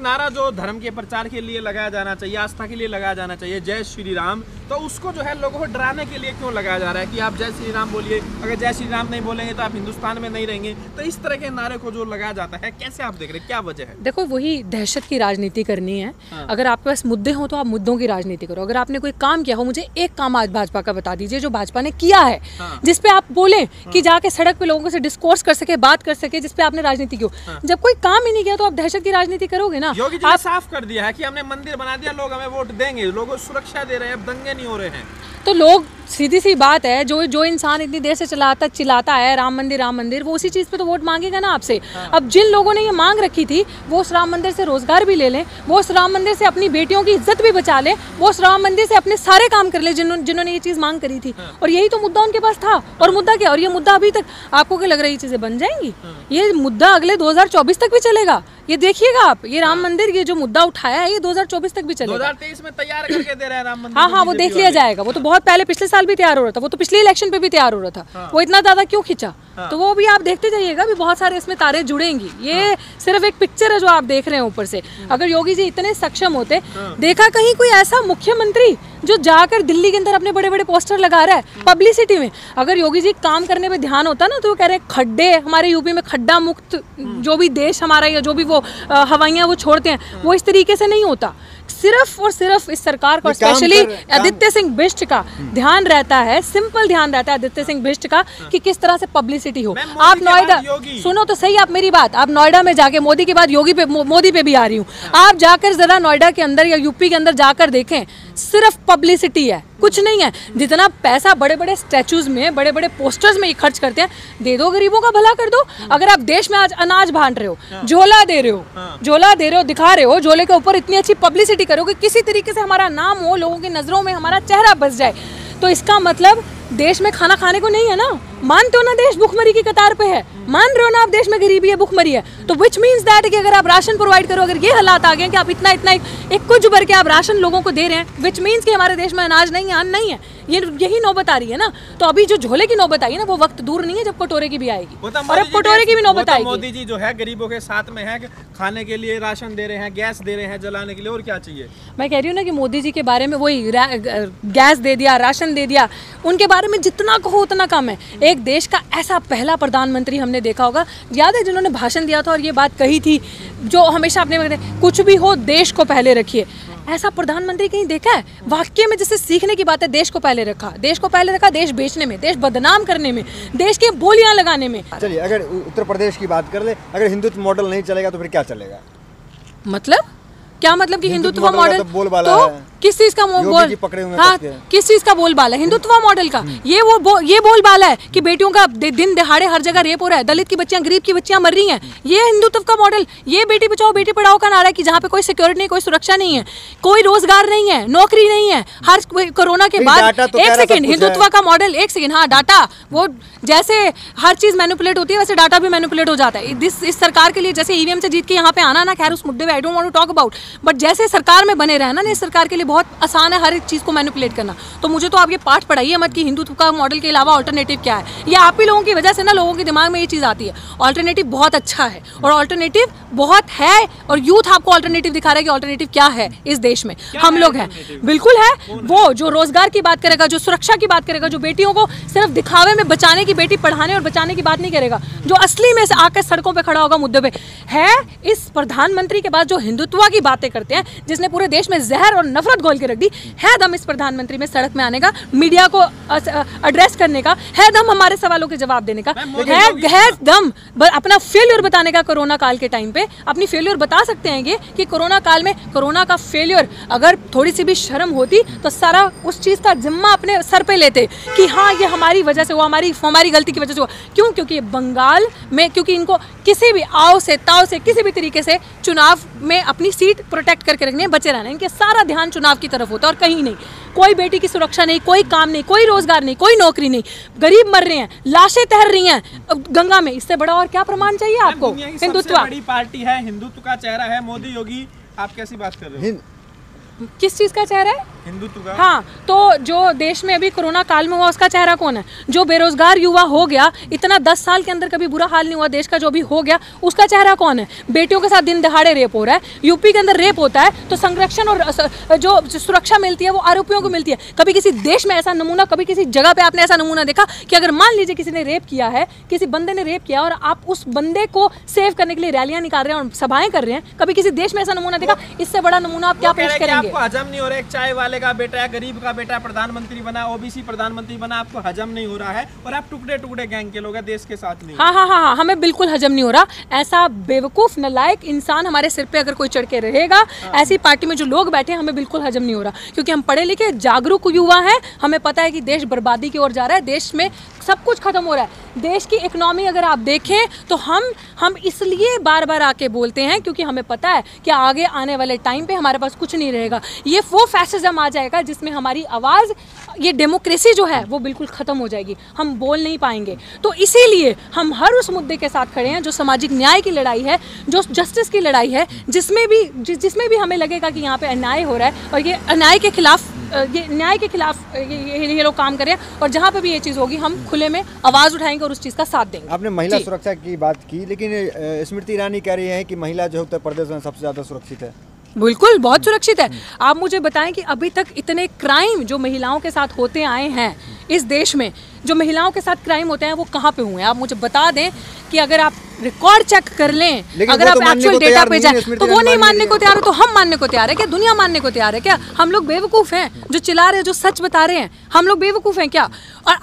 नारा जो धर्म के प्रचार के लिए लगाया जाना चाहिए, आस्था के लिए लगाया जाना चाहिए, जय श्री राम, तो उसको जो है लोगों को डराने के लिए क्यों लगाया जा रहा है कि आप जय श्री राम बोलिए, अगर जय श्री राम नहीं बोलेंगे तो आप हिंदुस्तान में नहीं रहेंगे। तो इस तरह के नारे को जो लगाया जाता है, कैसे आप देख रहे हैं, क्या वजह है? देखो, वही दहशत की राजनीति करनी है। अगर आपके पास मुद्दे हो तो आप मुद्दों की राजनीति करो। अगर आपने कोई काम किया हो, मुझे एक काम आज भाजपा का बता दीजिए जो भाजपा ने किया है, जिसपे आप बोले कि जाके सड़क पे लोगों से डिस्कोर्स कर सके, बात कर सके, जिसपे आपने राजनीति की हो। जब कोई काम ही नहीं किया तो आप दहशत की राजनीति करोगे ना। योगी जी ने साफ कर दिया है कि हमने मंदिर बना दिया, लोग हमें वोट देंगे, लोगों को सुरक्षा दे रहे हैं, अब दंगे नहीं हो रहे हैं। तो लोग, सीधी सी बात है, जो इंसान इतनी देर से चिल्लाता है राम मंदिर, वो उसी चीज पे तो वोट मांगेगा ना आपसे। अब जिन लोगों ने ये मांग रखी थी, वो उस राम मंदिर से रोजगार भी ले लें, वो उस राम मंदिर से अपनी बेटियों की इज्जत भी बचा लें, वो उस राम मंदिर से अपने सारे काम कर ले जिन्होंने ये चीज मांग करी थी। और यही तो मुद्दा उनके पास था। और मुद्दा क्या? और ये मुद्दा अभी तक आपको क्या लग रहा है ये चीजें बन जाएंगी? ये मुद्दा अगले 2024 तक भी चलेगा। ये देखिएगा आप, ये राम मंदिर, ये जो मुद्दा उठाया है, ये 2024 तक भी चलेगा। 2023 में तैयार करके दे रहे हैं राम मंदिर। हाँ, वो देख लिया जाएगा। वो तो बहुत पहले, पिछले साल भी तैयार हो रहा था, वो तो पिछले इलेक्शन पे भी तैयार हो रहा था। वो इतना ज्यादा क्यों खिंचा? तो वो भी आप देखते जाइएगा, भी बहुत सारे इसमें तारे जुड़ेंगी। ये सिर्फ एक पिक्चर है जो आप देख रहे हैं ऊपर से। अगर योगी जी इतने सक्षम होते, देखा कहीं कोई ऐसा मुख्यमंत्री जो जाकर दिल्ली के अंदर अपने बड़े बड़े पोस्टर लगा रहा है पब्लिसिटी में? अगर योगी जी काम करने पे ध्यान होता ना, तो वो कह रहे हैं खड्डे, हमारे यूपी में खड्डा मुक्त जो भी देश हमारा, या जो भी वो हवाइयाँ वो छोड़ते हैं, वो इस तरीके से नहीं होता। सिर्फ और सिर्फ इस सरकार को, स्पेशली आदित्य सिंह बिष्ट का ध्यान रहता है, सिंपल ध्यान रहता है आदित्य सिंह बिष्ट का, कि किस तरह से पब्लिसिटी हो। आप नोएडा, सुनो तो सही आप मेरी बात, आप नोएडा में जाके, मोदी के बाद मोदी पे भी आ रही हूँ, आप जाकर जरा नोएडा के अंदर या यूपी के अंदर जाकर देखें, सिर्फ पब्लिसिटी है, कुछ नहीं है। जितना पैसा बड़े बड़े स्टैचूज में, बड़े बड़े पोस्टर्स में खर्च करते हैं, दे दो, गरीबों का भला कर दो। अगर आप देश में आज अनाज बांट रहे हो, झोला दे रहे हो, दिखा रहे हो, झोले के ऊपर इतनी अच्छी पब्लिसिटी करोगे, किसी तरीके से हमारा नाम हो, लोगों की नजरों में हमारा चेहरा बस जाए, तो इसका मतलब देश में खाना खाने को नहीं है ना। मानते हो ना देश भुखमरी की कतार पे है? मान रहे हो ना आप देश में गरीबी है, भुखमरी है? तो विच मीन्स दैट कि अगर आप राशन प्रोवाइड करो, अगर ये हालात आ गए कि आप इतना एक कुछ भर के आप राशन लोगों को दे रहे हैं, विच मीन्स कि हमारे देश में अनाज नहीं है, अन्न नहीं है, यही नौबत आ रही है ना। तो अभी जो झोले की नौबत आई है ना, वो वक्त दूर नहीं है जब कटोरे की भी आएगी, और अब कटोरे की भी नौबत आएगी। मोदी जी जो है गरीबों के साथ में है, खाने के लिए राशन दे रहे हैं, गैस दे रहे हैं जलाने के लिए, और क्या चाहिए? मैं कह रही हूँ ना कि मोदी जी के बारे में वही गैस दे दिया, राशन दे दिया, उनके बारे में जितना कहो उतना कम है। एक देश का ऐसा पहला प्रधानमंत्री हमने देखा होगा, याद है, जिन्होंने भाषण दिया था और ये बात कही थी, जो हमेशा अपने कुछ भी हो देश को पहले रखिए। ऐसा प्रधानमंत्री कहीं देखा है? वाक्य में जैसे सीखने की बात है, देश को पहले रखा, देश बेचने में, देश बदनाम करने में, देश के बोलियां लगाने में। चलिए, अगर उत्तर प्रदेश की बात कर ले, अगर हिंदुत्व मॉडल नहीं चलेगा तो फिर क्या चलेगा? मतलब क्या मतलब कि हिंदुत्व मॉडल तो किस चीज का पकड़े हुए? हाँ, किस चीज का बोलबाला है? हिंदुत्व मॉडल का ये बोलबाला है कि बेटियों का दिन दहाड़े हर जगह रेप हो रहा है, दलित की बच्चियां, गरीब की बच्चियां मर रही हैं। ये हिंदुत्व का मॉडल, ये बेटी बचाओ बेटी पढ़ाओ का नारा है कि जहाँ पे कोई सिक्योरिटी नहीं, कोई सुरक्षा नहीं है, कोई रोजगार नहीं है, नौकरी नहीं है, हर कोरोना के बाद। एक सेकेंड, हिंदुत्व का मॉडल, एक सेकेंड, हाँ, डाटा, वो जैसे हर चीज मैनिपुलेट होती है वैसे डाटा भी मैनिपुलेट हो जाता है। इस सरकार के लिए जैसे ईवीएम से जीत के यहाँ पे आना ना, खैर उस मुद्दे पे I don't want to talk about, but जैसे सरकार में बने रहना ना, इस सरकार के लिए बहुत आसान है हर एक चीज को मैनिपुलेट करना। तो मुझे तो आप ये पाठ पढ़ाइए मत कि हिंदुत्व का मॉडल के अलावा ऑल्टरनेटिव क्या है। ये आप ही लोगों की वजह से ना लोगों के दिमाग में ये चीज आती है। ऑल्टरनेटिव बहुत अच्छा है और ऑल्टरनेटिव बहुत है, और यूथ आपको ऑल्टरनेटिव दिखा रहा है कि ऑल्टरनेटिव क्या है इस देश में। हम लोग हैं, बिल्कुल है। वो जो रोजगार की बात करेगा, जो सुरक्षा की बात करेगा, जो बेटियों को सिर्फ दिखावे में बचाने की, बेटी पढ़ाने और बचाने की बात नहीं करेगा, जो असली में से आकर सड़कों पे खड़ा होगा मुद्दे पे है। इस प्रधानमंत्री के बाद जो हिंदुत्व की बातें करते हैं, जिसने पूरे देश में जहर और नफरत घोल के रख दी, है दम इस प्रधानमंत्री में सड़क में आने का, मीडिया को एड्रेस करने का, है दम हमारे सवालों के जवाब देने का, है दम अपना फेल्यूर बताने का। कोरोना काल के टाइम पे अपनी फेल्यूर बता सकते हैं ये कि कोरोना काल में कोरोना का फेल्यूर, अगर थोड़ी सी भी शर्म होती तो सारा उस चीज का जिम्मा अपने सर पे लेते कि हाँ ये हमारी वजह से हुआ, हमारी गलती की वजह से हुआ। क्यों? क्योंकि बंगाल में, क्योंकि इनको किसी भी आओ से ताव से किसी भी तरीके से चुनाव में अपनी सीट प्रोटेक्ट करके रखनी है, बचे रहना है। इनके सारा ध्यान चुनाव की तरफ होता है और कहीं नहीं। कोई बेटी की सुरक्षा नहीं, कोई काम नहीं, कोई रोजगार नहीं, कोई नौकरी नहीं, गरीब मर रहे हैं, लाशें तैर रही हैं गंगा में। इससे बड़ा और क्या प्रमाण चाहिए आपको? हिंदुत्व बड़ी पार्टी है, हिंदुत्व का चेहरा है मोदी योगी, आप कैसी बात कर रहे हो? किस चीज का चेहरा है? हिंदुत्व का। हाँ, तो जो देश में अभी कोरोना काल में हुआ उसका चेहरा कौन है? जो बेरोजगार युवा हो गया, इतना 10 साल के अंदर कभी बुरा हाल नहीं हुआ देश का, जो भी हो गया उसका चेहरा कौन है? बेटियों के साथ दिन दहाड़े रेप हो रहा है, यूपी के अंदर रेप होता है, तो संरक्षण और जो सुरक्षा मिलती है वो आरोपियों को मिलती है। कभी किसी देश में ऐसा नमूना, कभी किसी जगह पे आपने ऐसा नमूना देखा कि अगर मान लीजिए किसी ने रेप किया है, किसी बंदे ने रेप किया और आप उस बंदे को सेव करने के लिए रैलियां निकाल रहे हैं और सभाएं कर रहे हैं, कभी किसी देश में ऐसा नमूना देखा? इससे बड़ा नमूना आप क्या पेश करेंगे? आपको हजम नहीं हो रहा है, एक चाय वाले का बेटा, गरीब का बेटा प्रधानमंत्री बना, ओबीसी प्रधानमंत्री बना, आपको हजम नहीं हो रहा है और आप टुकड़े टुकड़े गैंग के लोग हैं, देश के साथ नहीं। हाँ, हमें बिल्कुल हजम नहीं हो रहा। ऐसा बेवकूफ नालायक इंसान हमारे सिर पे अगर कोई चढ़ के रहेगा, ऐसी पार्टी में जो लोग बैठे हैं, हमें बिल्कुल हजम नहीं हो रहा, क्योंकि हम पढ़े लिखे जागरूक युवा हैं। हमें पता है कि देश बर्बादी की ओर जा रहा है, देश में सब कुछ खत्म हो रहा है। देश की इकोनॉमी अगर आप देखें तो हम इसलिए बार बार आके बोलते हैं क्योंकि हमें पता है कि आगे आने वाले टाइम पे हमारे पास कुछ नहीं रहेगा। ये वो फैसिज्म आ जाएगा जिसमें हमारी आवाज़, ये डेमोक्रेसी जो है वो बिल्कुल ख़त्म हो जाएगी, हम बोल नहीं पाएंगे। तो इसीलिए हम हर उस मुद्दे के साथ खड़े हैं जो सामाजिक न्याय की लड़ाई है, जो जस्टिस की लड़ाई है, जिसमें भी हमें लगेगा कि यहाँ पे अन्याय हो रहा है और ये अन्याय के खिलाफ, ये न्याय के खिलाफ ये लोग काम कर रहे हैं, और जहाँ पे भी ये चीज़ होगी हम खुले में आवाज़ उठाएंगे और उस चीज़ का साथ देंगे। आपने महिला सुरक्षा की बात की, लेकिन स्मृति ईरानी कह रही है कि महिला जो उत्तर प्रदेश में सबसे ज़्यादा सुरक्षित है। बिल्कुल, बहुत सुरक्षित है। आप मुझे बताएं कि अभी तक इतने क्राइम जो महिलाओं के साथ होते आए हैं इस देश में, जो महिलाओं के साथ क्राइम होते हैं वो कहाँ पे हुए हैं? आप मुझे बता दें कि अगर आप रिकॉर्ड चेक कर लें, अगर आप एक्चुअल डेटा पे जाए तो वो नहीं मानने को तैयार है, तो हम मानने को तैयार है क्या? दुनिया मानने को तैयार है क्या? हम लोग बेवकूफ़ हैं जो चिल्ला रहे हैं, जो सच बता रहे हैं? हम लोग बेवकूफ़ हैं क्या? और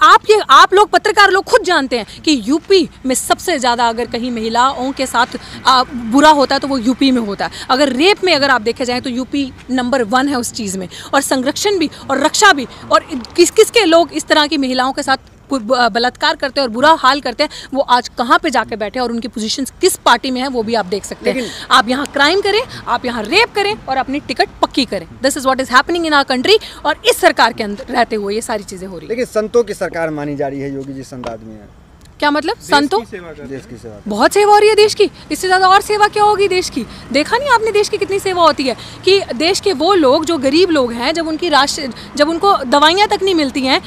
आप लोग पत्रकार लोग खुद जानते हैं कि यूपी में सबसे ज़्यादा अगर कहीं महिलाओं के साथ बुरा होता है तो वो यूपी में होता है। अगर रेप में अगर आप देखे जाएँ तो यूपी नंबर 1 है उस चीज़ में, और संरक्षण भी और रक्षा भी। और किसके लोग इस तरह की महिलाओं के साथ बलात्कार करते हैं और बुरा हाल करते हैं, वो आज कहाँ पे जाके बैठे हैं और उनकी पोजीशंस किस पार्टी में है वो भी आप देख सकते हैं। आप यहाँ क्राइम करें, आप यहाँ रेप करें और अपनी टिकट पक्की करें। This is what is happening in our country, और इस सरकार के अंदर रहते हुए ये सारी चीजें हो रही है। लेकिन संतों की सरकार मानी जा रही है योगी जी, संत आदमी है। क्या मतलब? संतों, देश की सेवा, बहुत सेवा हो रही है देश की, इससे ज़्यादा और सेवा क्या होगी देश की? देखा नहीं आपने देश की कितनी सेवा होती है कि देश के वो लोग जो गरीब लोग हैं, जब उनको दवाइयाँ तक नहीं मिलती हैं,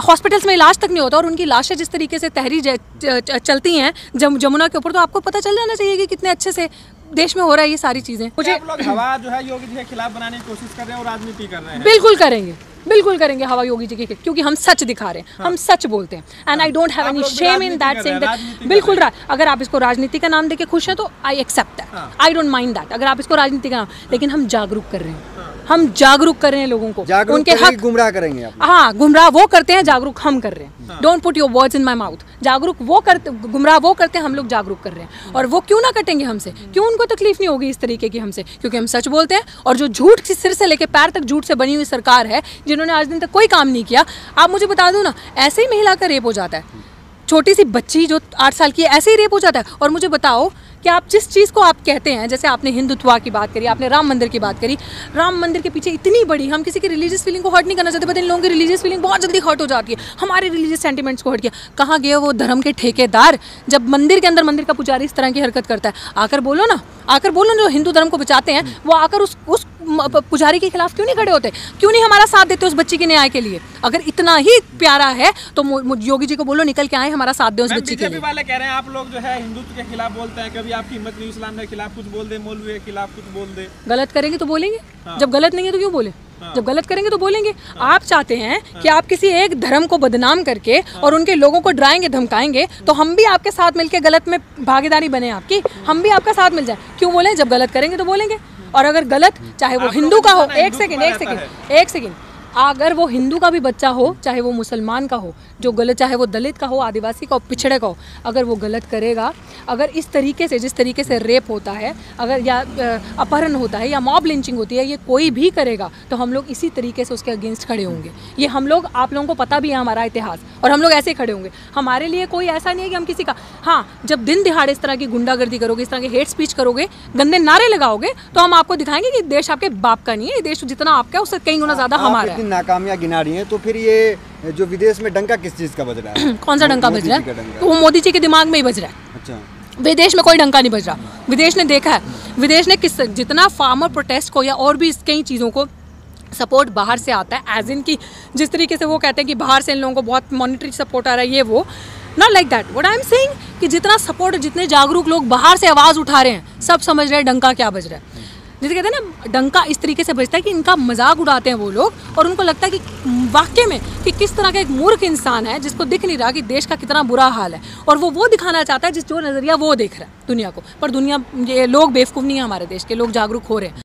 हॉस्पिटल्स में इलाज तक नहीं होता और उनकी लाशें जिस तरीके से तहरी चलती हैं जमुना के ऊपर, तो आपको पता चल जाना चाहिए कि कितने अच्छे से देश में हो रहा है ये सारी चीज़ें। मुझे आप लोग हवा जो है योगी जी के खिलाफ बनाने की कोशिश कर रहे हैं और राजनीति कर रहे हैं। बिल्कुल करेंगे हवा योगी जी की, क्योंकि हम सच दिखा रहे हैं, हम सच बोलते हैं, and I don't have any shame in that saying that. बिल्कुल, अगर आप इसको राजनीति का नाम देके खुश हैं तो I accept that, I don't mind that, अगर आप इसको राजनीति का नाम, लेकिन हम जागरूक कर रहे हैं, हम जागरूक कर रहे हैं लोगों को, उनके हक। गुमराह करेंगे आप? हाँ, गुमराह वो करते हैं, जागरूक हम कर रहे हैं। Don't put your words in my mouth. जागरूक वो करते, गुमराह वो करते हैं, हम लोग जागरूक कर रहे हैं। और वो क्यों ना कटेंगे हमसे? क्यों उनको तकलीफ नहीं होगी इस तरीके की हमसे? क्योंकि हम सच बोलते हैं। और जो झूठ सिर से लेके पैर तक झूठ से बनी हुई सरकार है, जिन्होंने आज दिन तक कोई काम नहीं किया। आप मुझे बता दो ना, ऐसे ही महिला का रेप हो जाता है, छोटी सी बच्ची जो 8 साल की है, ऐसे ही रेप हो जाता है। और मुझे बताओ कि आप जिस चीज़ को आप कहते हैं, जैसे आपने हिंदुत्व की बात करी, आपने राम मंदिर की बात करी, राम मंदिर के पीछे इतनी बड़ी, हम किसी की रिलीजियस फीलिंग को हर्ट नहीं करना चाहते, बट इन लोगों की रिलीजियस फीलिंग बहुत जल्दी हर्ट हो जाती है, हमारे रिलीजियस सेंटिमेंट्स को हर्ट किया। कहाँ गए वो धर्म के ठेकेदार? जब मंदिर के अंदर मंदिर का पुजारी इस तरह की हरकत करता है, आकर बोलो ना, जो हिंदू धर्म को बचाते हैं वो आकर उस पुजारी के खिलाफ क्यों नहीं खड़े होते? क्यों नहीं हमारा साथ देते उस बच्ची के न्याय के लिए? अगर इतना ही प्यारा है तो योगी जी को बोलो निकल के आए, हमारा साथ दे उस बच्ची के लिए। वाले कह रहे हैं आप लोग जो है हिंदुत्व के खिलाफ बोलते हैं, कभी आपकी हिम्मत नहीं इस्लाम के खिलाफ कुछ बोल दे, मौलवी के खिलाफ कुछ बोल दे। गलत करेंगे तो बोलेंगे, जब गलत नहीं है तो क्यों बोले? जब गलत करेंगे तो बोलेंगे। आप चाहते हैं कि आप किसी एक धर्म को बदनाम करके और उनके लोगों को डराएंगे, धमकाएंगे, तो हम भी आपके साथ मिलकर गलत में भागीदारी बने आपकी, हम भी आपका साथ मिल जाए। क्यों बोले? जब गलत करेंगे तो बोलेंगे। और अगर गलत, चाहे वो हिंदू का हो, एक सेकेंड, अगर वो हिंदू का भी बच्चा हो, चाहे वो मुसलमान का हो, जो गलत, चाहे वो दलित का हो, आदिवासी का हो, पिछड़े का हो, अगर वो गलत करेगा, अगर इस तरीके से, जिस तरीके से रेप होता है, अगर या अपहरण होता है या मॉब लिंचिंग होती है, ये कोई भी करेगा तो हम लोग इसी तरीके से उसके अगेंस्ट खड़े होंगे। ये हम लोग, आप लोगों को पता भी है हमारा इतिहास, और हम लोग ऐसे खड़े होंगे। हमारे लिए कोई ऐसा नहीं है कि हम किसी का, हाँ, जब दिन दिहाड़े इस तरह की गुंडागर्दी करोगे, इस तरह के हेट स्पीच करोगे, गंदे नारे लगाओगे, तो हम आपको दिखाएंगे कि देश आपके बाप का नहीं है, देश जितना आपका है उससे कई गुना ज्यादा हमारा है। नाकामियां गिना रही हैं, तो फिर ये जो विदेश में डंका किस चीज का बज रहा है? कौन सा डंका बज रहा है? वो मोदी जी के दिमाग में ही बज रहा है। अच्छा, विदेश में कोई डंका नहीं बज रहा। विदेश ने देखा है, विदेश ने जितना फार्मर प्रोटेस्ट को या और भी कई चीज़ों को सपोर्ट बाहर से आता है, एज इन की जिस तरीके से वो कहते हैं कि बाहर से इन लोगों को बहुत मॉनिटरी सपोर्ट आ रहा है, ये वो not like that. What I am saying कि जितना सपोर्ट, जितने जागरूक लोग बाहर से आवाज़ उठा रहे हैं, सब समझ रहे हैं डंका क्या बज रहा है। जैसे कहते हैं ना, डंका इस तरीके से बजता है कि इनका मजाक उड़ाते हैं वो लोग, और उनको लगता है कि वाकई में कि किस तरह का एक मूर्ख इंसान है जिसको दिख नहीं रहा कि देश का कितना बुरा हाल है, और वो दिखाना चाहता है जिस जो नज़रिया वो देख रहा है दुनिया को। पर दुनिया, ये लोग बेवकूफ़ नहीं है, हमारे देश के लोग जागरूक हो रहे हैं।